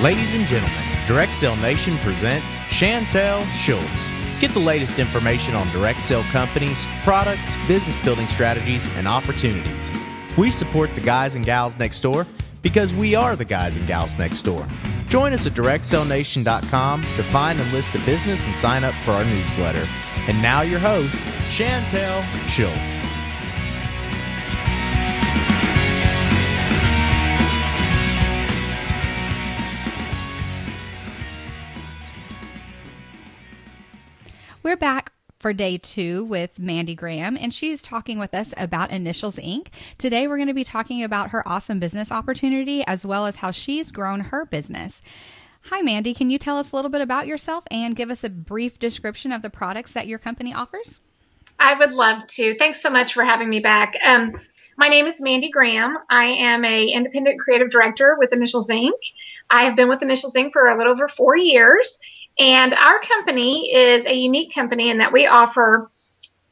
Ladies and gentlemen, Direct Sale Nation presents Chantel Schultz. Get the latest information on direct sale companies, products, business building strategies, and opportunities. We support the guys and gals next door because we are the guys and gals next door. Join us at directsalenation.com to find and list a business and sign up for our newsletter. And now your host, Chantel Schultz. We're back for day 2 with Mandy Graham, and she's talking with us about Initials Inc. Today, we're going to be talking about her awesome business opportunity as well as how she's grown her business. Hi, Mandy. Can you tell us a little bit about yourself and give us a brief description of the products that your company offers? I would love to. Thanks so much for having me back. My name is Mandy Graham. I am an independent creative director with Initials Inc. I have been with Initials Inc. for a little over 4 years. And our company is a unique company in that we offer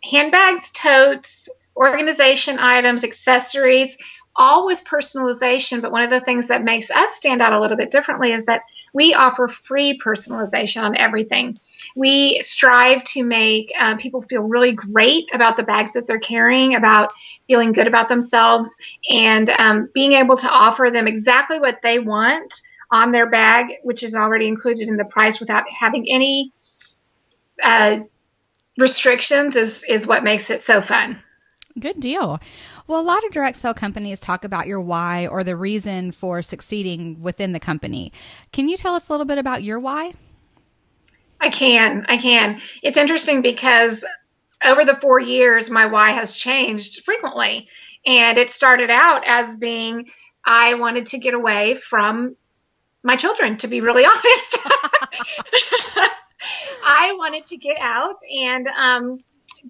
handbags, totes, organization items, accessories, all with personalization. But one of the things that makes us stand out a little bit differently is that we offer free personalization on everything. We strive to make people feel really great about the bags that they're carrying, about feeling good about themselves, and being able to offer them exactly what they want on their bag, which is already included in the price without having any restrictions is what makes it so fun. Good deal. Well, a lot of direct sale companies talk about your why or the reason for succeeding within the company. Can you tell us a little bit about your why? I can. It's interesting because over the 4 years, my why has changed frequently. And it started out as being, I wanted to get away from my children, to be really honest. I wanted to get out and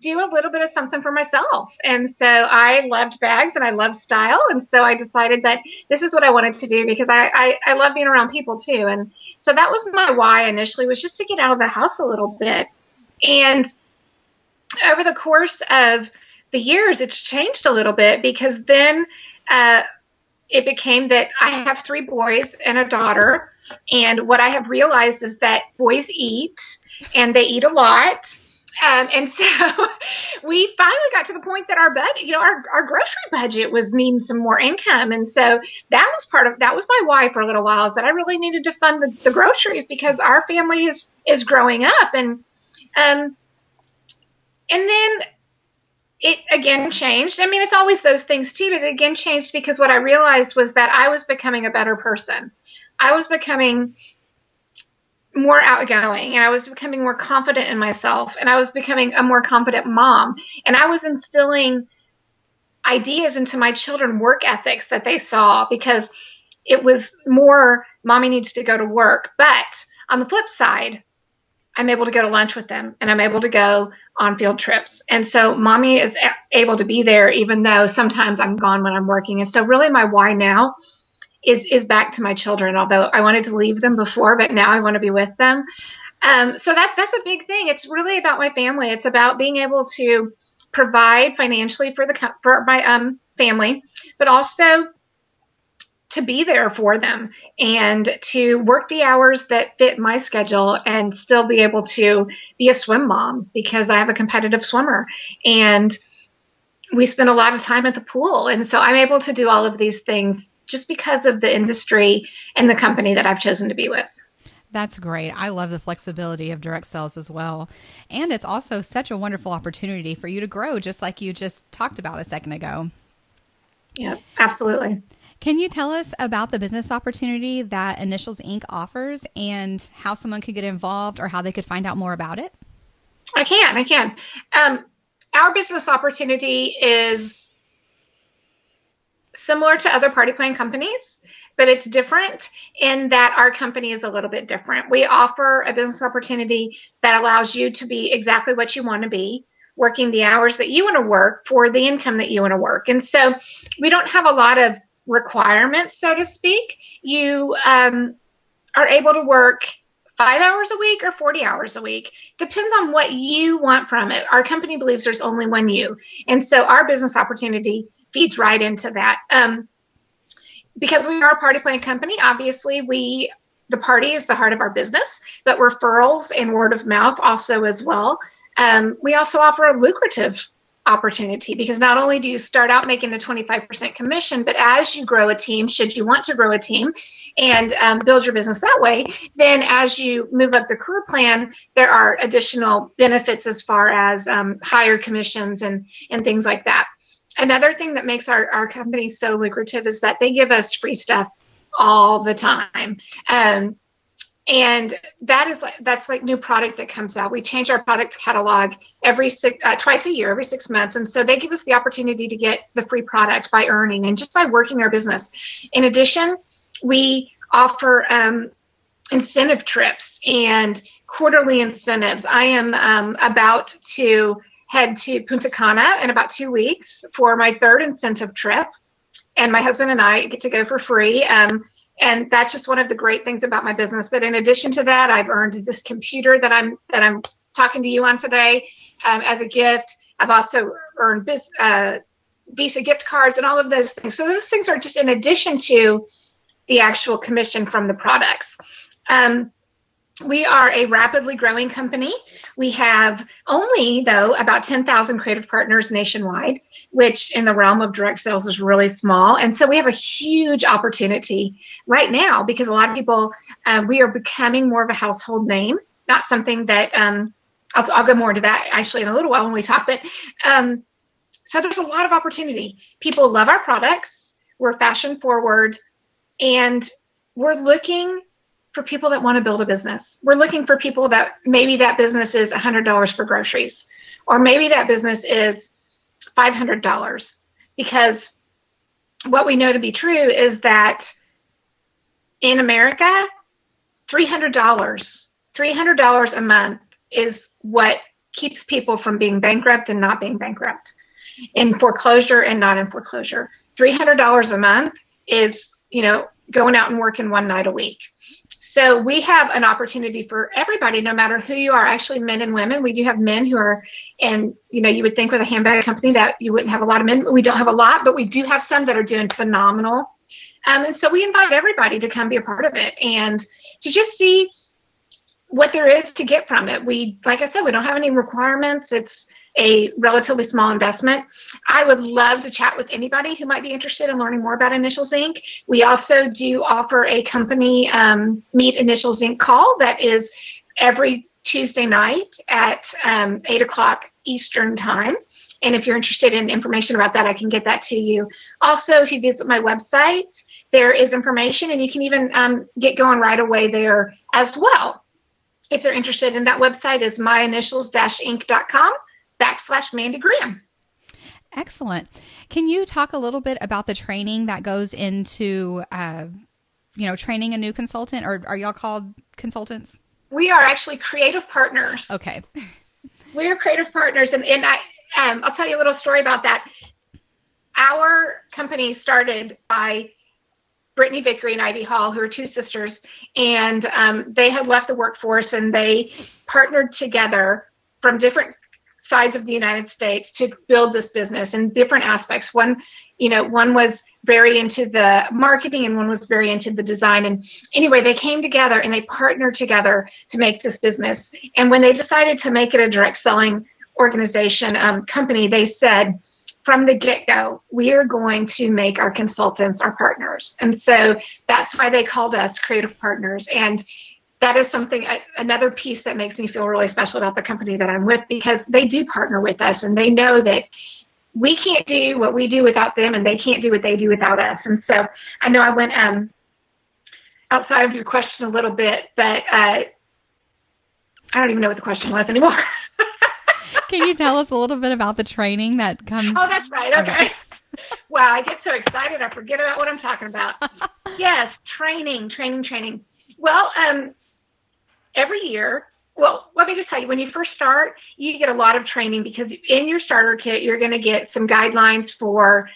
do a little bit of something for myself. And so I loved bags and I loved style. And so I decided that this is what I wanted to do because I love being around people too. And so that was my why initially, was just to get out of the house a little bit. And over the course of the years, it's changed a little bit because then it became that I have 3 boys and a daughter. And what I have realized is that boys eat and they eat a lot. And so we finally got to the point that our budget, our grocery budget was needing some more income. And so that was my why for a little while, is that I really needed to fund the groceries because our family is growing up. And then it again changed. I mean, it's always those things too, but it again changed because what I realized was that I was becoming a better person. I was becoming more outgoing and I was becoming more confident in myself and I was becoming a more confident mom. And I was instilling ideas into my children, work ethics that they saw, because it was more, mommy needs to go to work. But on the flip side, I'm able to go to lunch with them and I'm able to go on field trips. And so mommy is able to be there even though sometimes I'm gone when I'm working. And so really my why now is back to my children, although I wanted to leave them before, but now I want to be with them. So that's a big thing. It's really about my family. It's about being able to provide financially for my family, but also to be there for them and to work the hours that fit my schedule and still be able to be a swim mom because I have a competitive swimmer and we spend a lot of time at the pool. And so I'm able to do all of these things just because of the industry and the company that I've chosen to be with. That's great. I love the flexibility of direct sales as well. And it's also such a wonderful opportunity for you to grow, just like you just talked about a second ago. Yeah, absolutely. Can you tell us about the business opportunity that Initials Inc. offers and how someone could get involved or how they could find out more about it? I can. Our business opportunity is similar to other party plan companies, but it's different in that our company is a little bit different. We offer a business opportunity that allows you to be exactly what you want to be, working the hours that you want to work for the income that you want to work. And so we don't have a lot of requirements, so to speak. You are able to work 5 hours a week or 40 hours a week. Depends on what you want from it. Our company believes there's only one you. And so our business opportunity feeds right into that. Because we are a party plan company, obviously we the party is the heart of our business, but referrals and word of mouth also as well. We also offer a lucrative opportunity because not only do you start out making a 25% commission, but as you grow a team, should you want to grow a team and build your business that way, then as you move up the career plan, there are additional benefits as far as higher commissions and things like that. Another thing that makes our company so lucrative is that they give us free stuff all the time. And that's like new product that comes out. We change our product catalog twice a year, every 6 months. And so they give us the opportunity to get the free product by earning and just by working our business. In addition, we offer incentive trips and quarterly incentives. I am about to head to Punta Cana in about 2 weeks for my third incentive trip. And my husband and I get to go for free. And that's just one of the great things about my business. But in addition to that, I've earned this computer that I'm talking to you on today as a gift. I've also earned Visa gift cards and all of those things. So those things are just in addition to the actual commission from the products. We are a rapidly growing company. We have only, though, about 10,000 creative partners nationwide, which in the realm of direct sales is really small. And so we have a huge opportunity right now because a lot of people, we are becoming more of a household name, not something that I'll go more into that actually in a little while when we talk. But so there's a lot of opportunity. People love our products. We're fashion forward, and we're looking for people that want to build a business. We're looking for people that maybe that business is $100 for groceries, or maybe that business is $500, because what we know to be true is that in America, $300 a month is what keeps people from being bankrupt and not being bankrupt, in foreclosure and not in foreclosure. $300 a month is, going out and working one night a week. So we have an opportunity for everybody, no matter who you are, actually men and women. We do have men who are, and you would think with a handbag company that you wouldn't have a lot of men, but we don't have a lot, but we do have some that are doing phenomenal. And so we invite everybody to come be a part of it and to just see what there is to get from it. Like I said, we don't have any requirements. It's a relatively small investment. I would love to chat with anybody who might be interested in learning more about Initials Inc. We also do offer a company Meet Initials Inc. call that is every Tuesday night at 8 o'clock Eastern time. And if you're interested in information about that, I can get that to you. Also, if you visit my website, there is information, and you can even get going right away there as well. If they're interested in that website is myinitials-inc.com/Mandy Graham. Excellent. Can you talk a little bit about the training that goes into, training a new consultant, or are y'all called consultants? We are actually creative partners. Okay. We're creative partners, and I'll tell you a little story about that. Our company started by Brittany Vickery and Ivy Hall, who are two sisters, and they had left the workforce, and they partnered together from different sides of the United States to build this business in different aspects. One was very into the marketing, and one was very into the design. And anyway, they came together and they partnered together to make this business. And when they decided to make it a direct selling organization, company, they said, from the get-go, we are going to make our consultants our partners. And so that's why they called us creative partners. And that is something, another piece that makes me feel really special about the company that I'm with, because they do partner with us, and they know that we can't do what we do without them, and they can't do what they do without us. And so I know I went outside of your question a little bit, but I don't even know what the question was anymore. Can you tell us a little bit about the training that comes? Oh, that's right. Okay. Wow, I get so excited I forget about what I'm talking about. Yes, training. Well, every year, let me just tell you, when you first start, you get a lot of training, because in your starter kit, you're going to get some guidelines for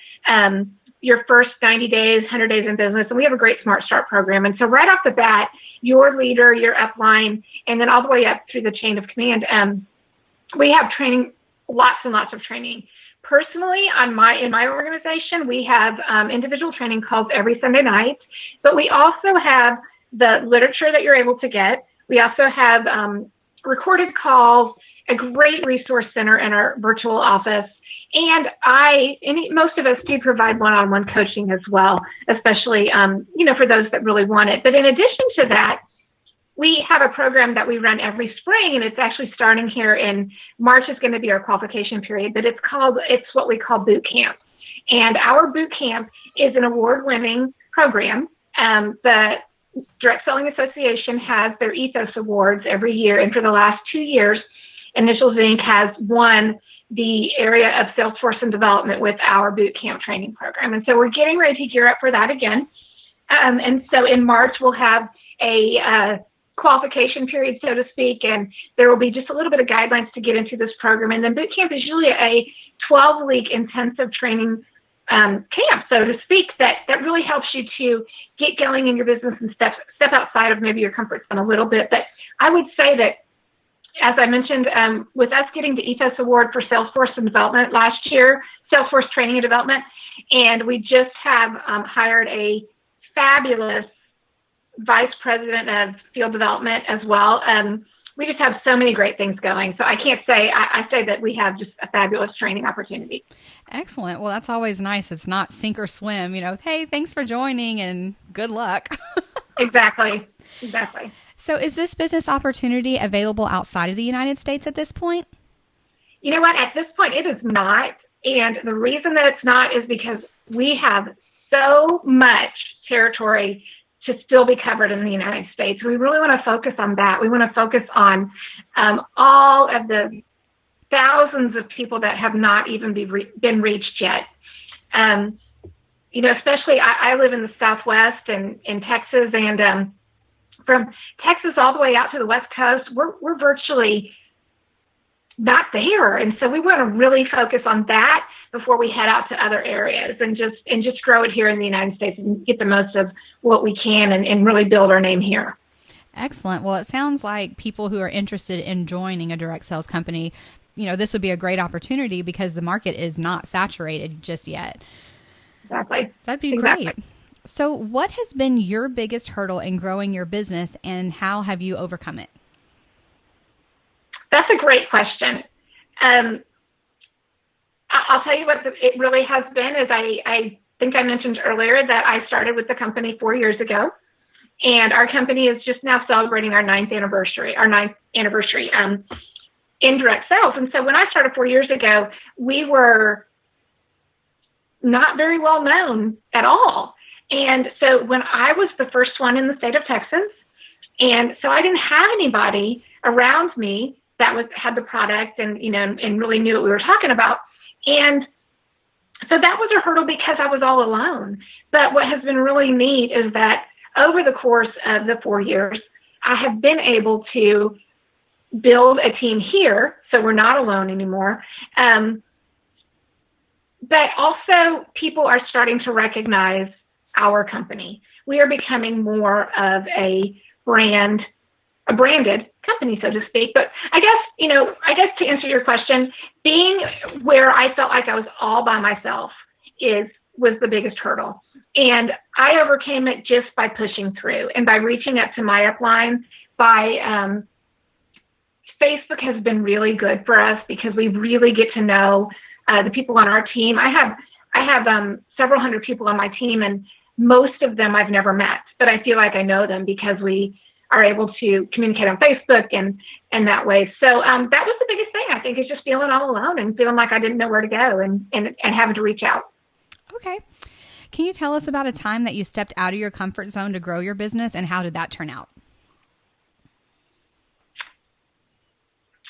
your first 90 days, 100 days in business. And we have a great Smart Start program. And so right off the bat, your leader, your upline, and then all the way up through the chain of command, we have training, lots and lots of training. Personally, in my organization, we have individual training calls every Sunday night, but we also have the literature that you're able to get. We also have recorded calls, a great resource center in our virtual office. And most of us do provide one-on-one coaching as well, especially, for those that really want it. But in addition to that, we have a program that we run every spring, and it's actually starting here in March is going to be our qualification period, but it's what we call boot camp. And our boot camp is an award-winning program. The Direct Selling Association has their Ethos Awards every year, and for the last 2 years, Initials Inc. has won the area of Salesforce and development with our boot camp training program. And so we're getting ready to gear up for that again. And so in March, we'll have a qualification period, so to speak, and there will be just a little bit of guidelines to get into this program. And then boot camp is usually a 12-week intensive training camp, so to speak, that really helps you to get going in your business and step outside of maybe your comfort zone a little bit. But I would say that, as I mentioned, with us getting the Ethos Award for Salesforce and Development last year, Salesforce Training and Development, and we just have hired a fabulous vice president of field development as well. We just have so many great things going. So I can't say, I say that we have just a fabulous training opportunity. Excellent. Well, that's always nice. It's not sink or swim, hey, thanks for joining and good luck. Exactly. So is this business opportunity available outside of the United States at this point? You know what? At this point, it is not. And the reason that it's not is because we have so much territory to still be covered in the United States. We really want to focus on that. We want to focus on all of the thousands of people that have not even been reached yet. Especially I live in the Southwest and in Texas, and from Texas all the way out to the West Coast, we're virtually not there. And so we want to really focus on that before we head out to other areas and just grow it here in the United States and get the most of what we can and really build our name here. Excellent. Well, it sounds like people who are interested in joining a direct sales company, this would be a great opportunity because the market is not saturated just yet. Exactly. That'd be great. So what has been your biggest hurdle in growing your business, and how have you overcome it? That's a great question. I'll tell you what it really has been is I think I mentioned earlier that I started with the company 4 years ago, and our company is just now celebrating our ninth anniversary in direct sales. And so when I started 4 years ago, we were not very well known at all. And so when I was the first one in the state of Texas, and so I didn't have anybody around me that had the product and really knew what we were talking about. And so that was a hurdle because I was all alone. But what has been really neat is that over the course of the 4 years, I have been able to build a team here, so we're not alone anymore. But also people are starting to recognize our company. We are becoming more of a branded company, so to speak. But I guess to answer your question, being where I felt like I was all by myself was the biggest hurdle. And I overcame it just by pushing through and by reaching out to my upline. Facebook has been really good for us because we really get to know the people on our team. I have several hundred people on my team, and most of them I've never met, but I feel like I know them because we are able to communicate on Facebook and that way. So that was the biggest thing, I think, is just feeling all alone and feeling like I didn't know where to go and having to reach out. Okay. Can you tell us about a time that you stepped out of your comfort zone to grow your business, and how did that turn out?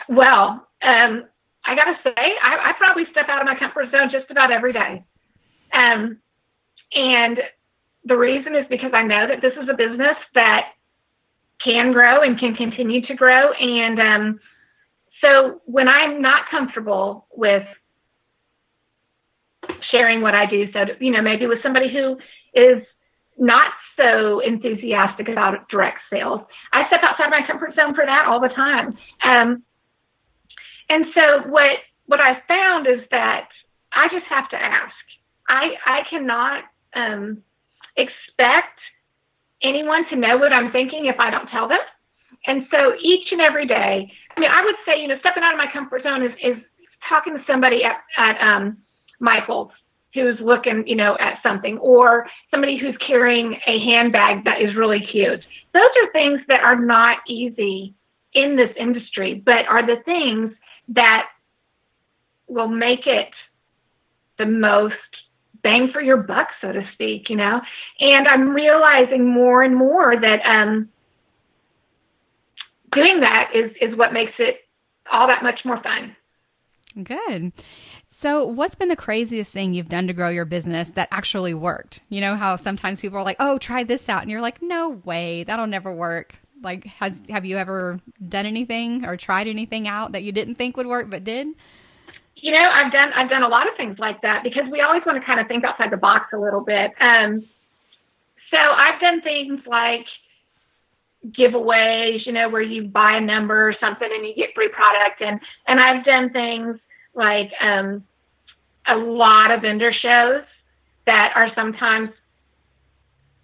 Well, I got to say, I probably step out of my comfort zone just about every day. And the reason is because I know that this is a business that can grow and can continue to grow. And so when I'm not comfortable with sharing what I do, so, maybe with somebody who is not so enthusiastic about direct sales, I step outside my comfort zone for that all the time. And so what I found is that I just have to ask. I cannot expect anyone to know what I'm thinking if I don't tell them. And so each and every day, I mean, I would say, stepping out of my comfort zone is talking to somebody at Michael's who's looking, at something, or somebody who's carrying a handbag that is really cute. Those are things that are not easy in this industry, but are the things that will make it the most bang for your buck, so to speak, And I'm realizing more and more that doing that is what makes it all that much more fun. Good. So what's been the craziest thing you've done to grow your business that actually worked? You know how sometimes people are like, oh, try this out. And you're like, no way, that'll never work. Like, have you ever done anything or tried anything out that you didn't think would work but did? I've done a lot of things like that because we always want to kind of think outside the box a little bit. So I've done things like giveaways, where you buy a number or something and you get free product. And I've done things like a lot of vendor shows that are sometimes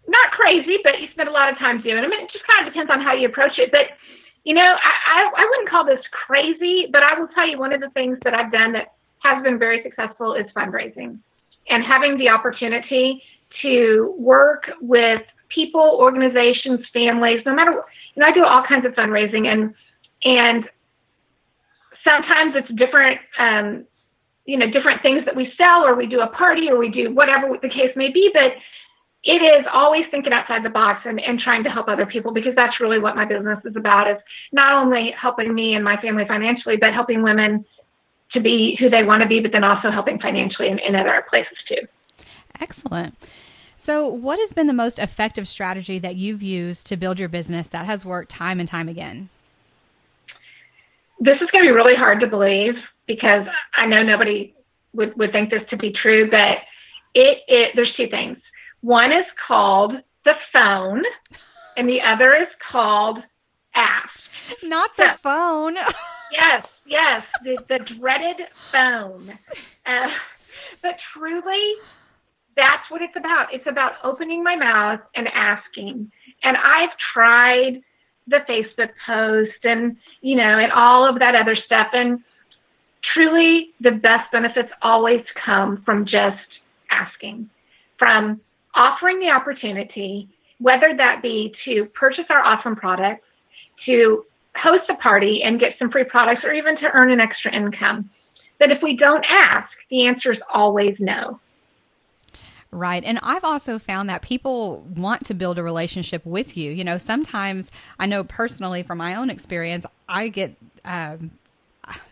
not crazy, but you spend a lot of time doing them. It just kind of depends on how you approach it. But, I wouldn't call this crazy, but I will tell you one of the things that I've done that has been very successful is fundraising and having the opportunity to work with people, organizations, families, no matter, I do all kinds of fundraising and sometimes it's different, different things that we sell or we do a party or we do whatever the case may be, but it is always thinking outside the box and trying to help other people because that's really what my business is about, is not only helping me and my family financially, but helping women to be who they want to be, but then also helping financially in other places too. Excellent. So what has been the most effective strategy that you've used to build your business that has worked time and time again? This is going to be really hard to believe because I know nobody would think this to be true, but there's two things. One is called the phone and the other is called ask. Not the phone. Yes, the dreaded phone. But truly, that's what it's about. It's about opening my mouth and asking. And I've tried the Facebook post and, and all of that other stuff. And truly, the best benefits always come from just asking, from offering the opportunity, whether that be to purchase our awesome products, to host a party and get some free products, or even to earn an extra income. That if we don't ask, the answer is always no. Right. And I've also found that people want to build a relationship with you. Sometimes I know personally from my own experience, I get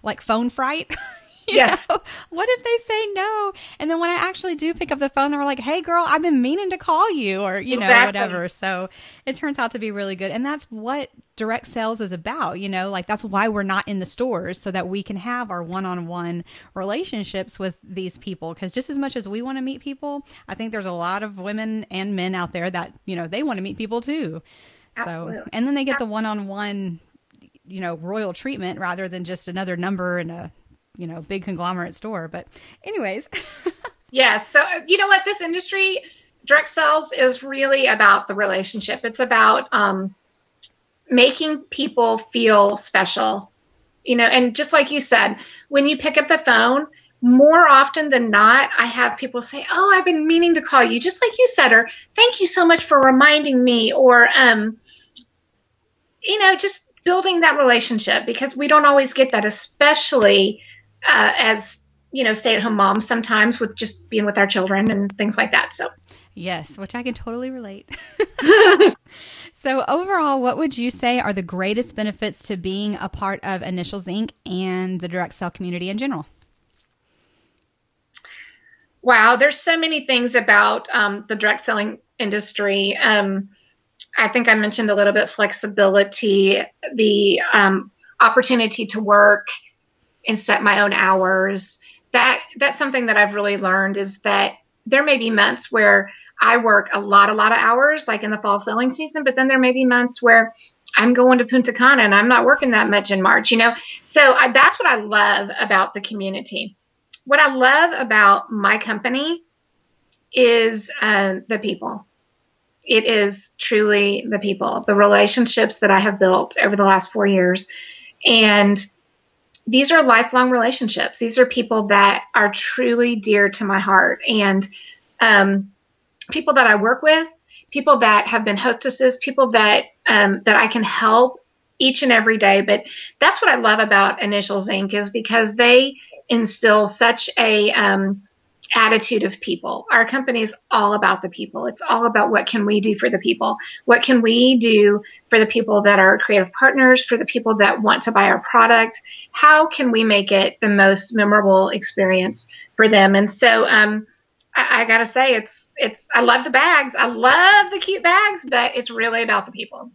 like phone fright. You know? What if they say no? And then when I actually do pick up the phone, they're like, hey, girl, I've been meaning to call you, or, whatever. So it turns out to be really good. And that's what direct sales is about. Like that's why we're not in the stores, so that we can have our one-on-one relationships with these people. Because just as much as we want to meet people, I think there's a lot of women and men out there that, they want to meet people too. Absolutely. So, and then they get the one-on-one, royal treatment rather than just another number in a big conglomerate store. But anyways. Yeah. So you know what? This industry, direct sales, is really about the relationship. It's about making people feel special, and just like you said, when you pick up the phone, more often than not, I have people say, oh, I've been meaning to call you, just like you said, or thank you so much for reminding me, or, just building that relationship, because we don't always get that, especially as stay-at-home moms, sometimes with just being with our children and things like that. So yes, which I can totally relate. So overall, what would you say are the greatest benefits to being a part of Initials Inc. and the direct sale community in general? Wow, there's so many things about the direct selling industry. I think I mentioned a little bit flexibility, the opportunity to work and set my own hours. That's something that I've really learned, is that there may be months where I work a lot of hours, like in the fall selling season, but then there may be months where I'm going to Punta Cana and I'm not working that much in March, So that's what I love about the community. What I love about my company is the people. it is truly the people, the relationships that I have built over the last 4 years. And these are lifelong relationships. These are people that are truly dear to my heart, and people that I work with, people that have been hostesses, people that I can help each and every day. But that's what I love about Initials Inc. is because they instill such a attitude of people. Our company is all about the people. It's all about what can we do for the people? What can we do for the people that are creative partners, for the people that want to buy our product? How can we make it the most memorable experience for them? And so I got to say, I love the bags. I love the cute bags, but it's really about the people.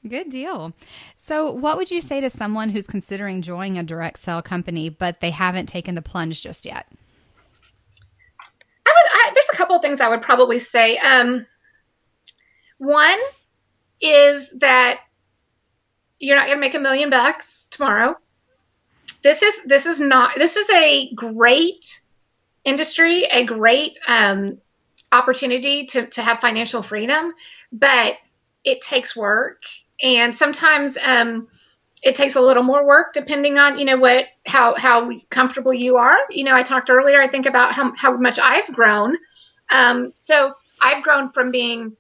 Good deal. So what would you say to someone who's considering joining a direct sale company, but they haven't taken the plunge just yet? There's a couple of things I would probably say. One is that you're not going to make $1 million tomorrow. This is a great industry, a great opportunity to have financial freedom, but it takes work, and sometimes it takes a little more work depending on, how comfortable you are. I talked earlier, I think about how much I've grown. So I've grown from being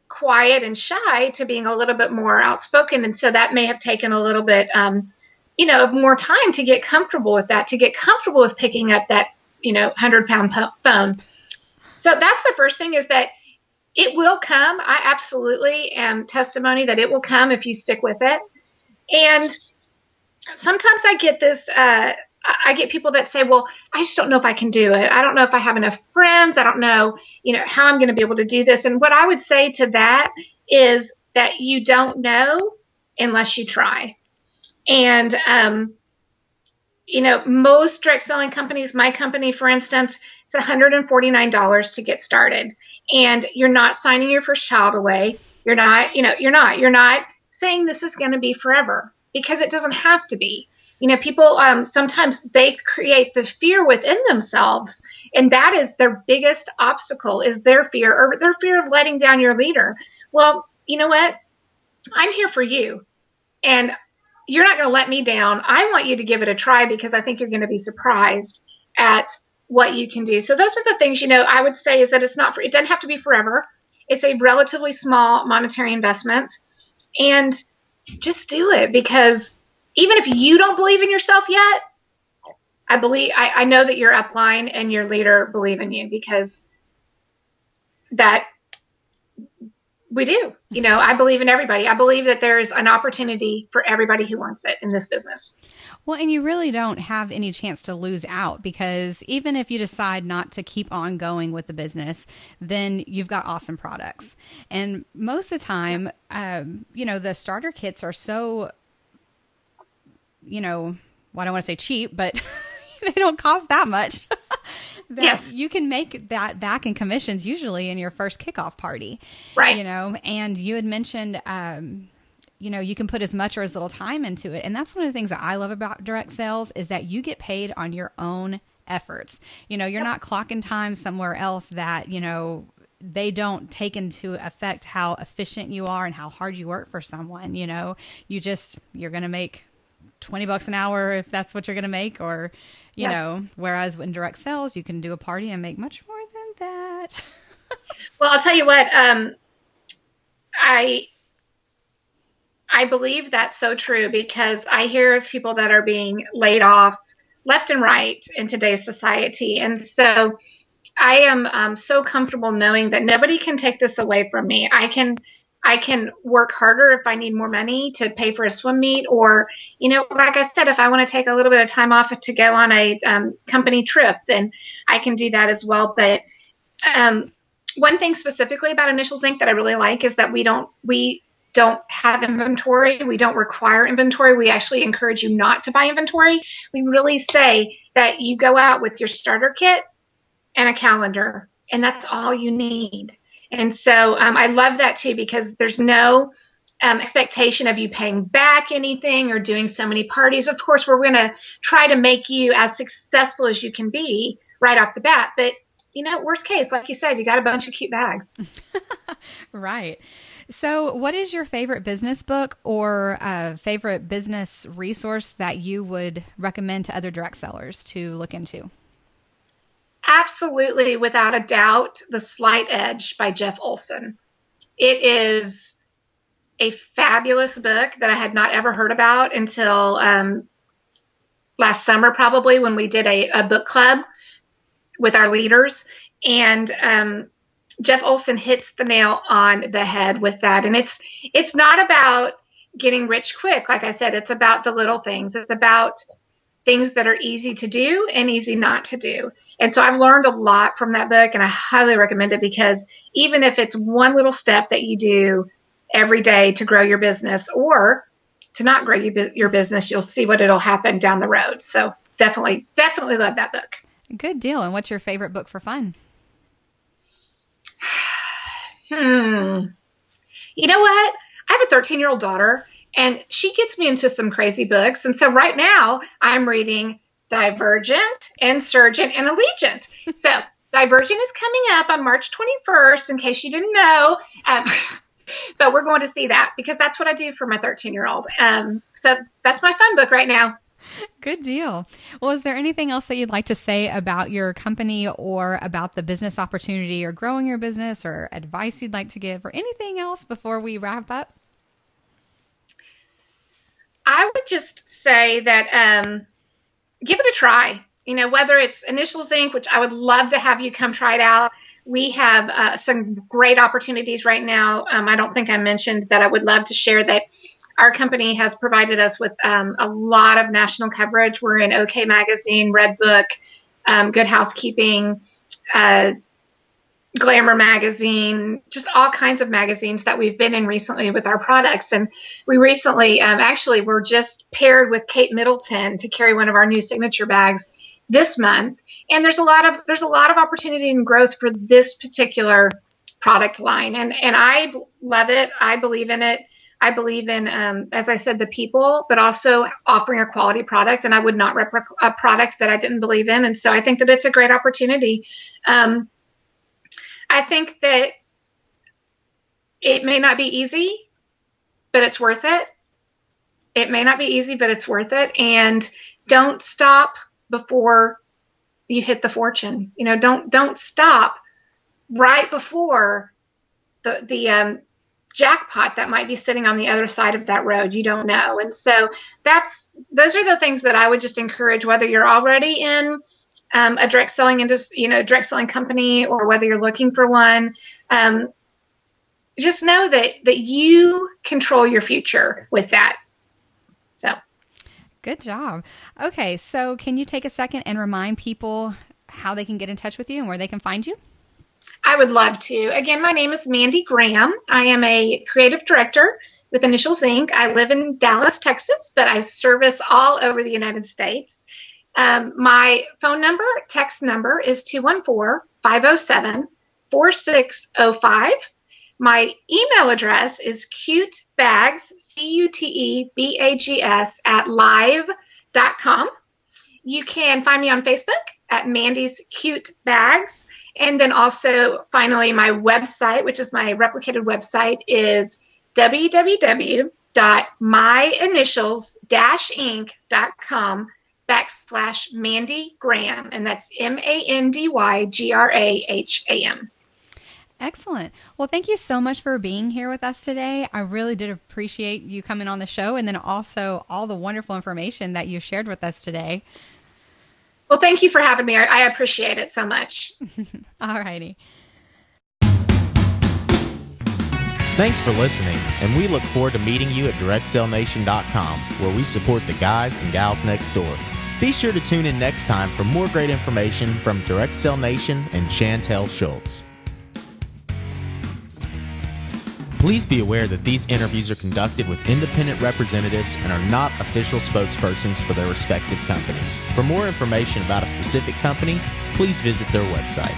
quiet and shy to being a little bit more outspoken. And so that may have taken a little bit, more time to get comfortable with that, to get comfortable with picking up that, 100-pound phone. So that's the first thing, is that it will come. I absolutely am testimony that it will come if you stick with it. And sometimes I get this, I get people that say, well, I just don't know if I can do it. I don't know if I have enough friends. I don't know, how I'm going to be able to do this. And what I would say to that is that you don't know unless you try. And, most direct selling companies, my company, for instance, it's $149 to get started. And you're not signing your first child away. You're not saying this is going to be forever, because it doesn't have to be. People, sometimes they create the fear within themselves, and that is their biggest obstacle, is their fear of letting down your leader. Well, you know what? I'm here for you, and you're not going to let me down. I want you to give it a try, because I think you're going to be surprised at what you can do. So those are the things, I would say, is that it doesn't have to be forever. It's a relatively small monetary investment, and just do it, because even if you don't believe in yourself yet, I know that your upline and your leader believe in you, because that we do. I believe in everybody. I believe that there is an opportunity for everybody who wants it in this business. Well, and you really don't have any chance to lose out, because even if you decide not to keep on going with the business, then you've got awesome products. And most of the time, the starter kits are so, I don't want to say cheap, but they don't cost that much. That yes. You can make that back in commissions usually in your first kickoff party. Right. And you had mentioned, you can put as much or as little time into it. And that's one of the things that I love about direct sales, is that you get paid on your own efforts. You're not clocking time somewhere else that, they don't take into effect how efficient you are and how hard you work for someone. You're going to make $20 an hour if that's what you're going to make, or, whereas in direct sales, you can do a party and make much more than that. Well, I'll tell you what, I believe that's so true, because I hear of people that are being laid off left and right in today's society. And so I am so comfortable knowing that nobody can take this away from me. I can work harder if I need more money to pay for a swim meet, or, like I said, if I want to take a little bit of time off to go on a company trip, then I can do that as well. But one thing specifically about Initials Inc. that I really like is that we don't have inventory. We don't require inventory. We actually encourage you not to buy inventory. We really say that you go out with your starter kit and a calendar, and that's all you need. And so I love that too, because there's no expectation of you paying back anything or doing so many parties. Of course, we're going to try to make you as successful as you can be right off the bat, but worst case, like you said, you got a bunch of cute bags. Right. So, what is your favorite business book or favorite business resource that you would recommend to other direct sellers to look into? Absolutely, without a doubt, The Slight Edge by Jeff Olson. It is a fabulous book that I had not ever heard about until last summer, probably, when we did a book club with our leaders. And Jeff Olson hits the nail on the head with that. And it's not about getting rich quick. Like I said, it's about the little things. It's about things that are easy to do and easy not to do. And so I've learned a lot from that book, and I highly recommend it, because even if it's one little step that you do every day to grow your business or to not grow your business, you'll see what it'll happen down the road. So definitely love that book. Good deal. And what's your favorite book for fun? You know what? I have a 13-year-old daughter, and she gets me into some crazy books. And so right now I'm reading Divergent, Insurgent, and Allegiant. So Divergent is coming up on March 21st, in case you didn't know. But we're going to see that, because that's what I do for my 13-year-old. So that's my fun book right now. Good deal. Well, is there anything else that you'd like to say about your company or about the business opportunity or growing your business, or advice you'd like to give, or anything else before we wrap up? I would just say that give it a try. Whether it's Initials Inc., which I would love to have you come try it out. We have some great opportunities right now. I don't think I mentioned that I would love to share that our company has provided us with a lot of national coverage. We're in OK Magazine, Red Book, Good Housekeeping, Glamour Magazine, just all kinds of magazines that we've been in recently with our products. And we recently actually were just paired with Kate Middleton to carry one of our new signature bags this month. And there's a lot of opportunity and growth for this particular product line. And I love it. I believe in it. I believe in, as I said, the people, but also offering a quality product. And I would not rep a product that I didn't believe in. And so I think that it's a great opportunity. I think that it may not be easy, but it's worth it. It may not be easy, but it's worth it. And don't stop before you hit the fortune. Don't stop right before the jackpot that might be sitting on the other side of that road. You don't know. And so those are the things that I would just encourage, whether you're already in a direct selling industry, direct selling company, or whether you're looking for one. Just know that you control your future with that. So. Good job. Okay. So can you take a second and remind people how they can get in touch with you and where they can find you? I would love to. Again, my name is Mandy Graham. I am a creative director with Initials Inc. I live in Dallas, Texas, but I service all over the United States. My phone number, text number is 214-507-4605. My email address is cutebags, CUTEBAGS @live.com. You can find me on Facebook at Mandy's Cute Bags. And then also, finally, my website, which is my replicated website, is www.myinitials-inc.com/Mandy Graham. And that's MandyGraham. Excellent. Well, thank you so much for being here with us today. I really did appreciate you coming on the show, and then also all the wonderful information that you shared with us today. Well, thank you for having me. I appreciate it so much. All righty. Thanks for listening, and we look forward to meeting you at DirectSellNation.com, where we support the guys and gals next door. Be sure to tune in next time for more great information from Direct Sell Nation and Chantel Schultz. Please be aware that these interviews are conducted with independent representatives and are not official spokespersons for their respective companies. For more information about a specific company, please visit their website.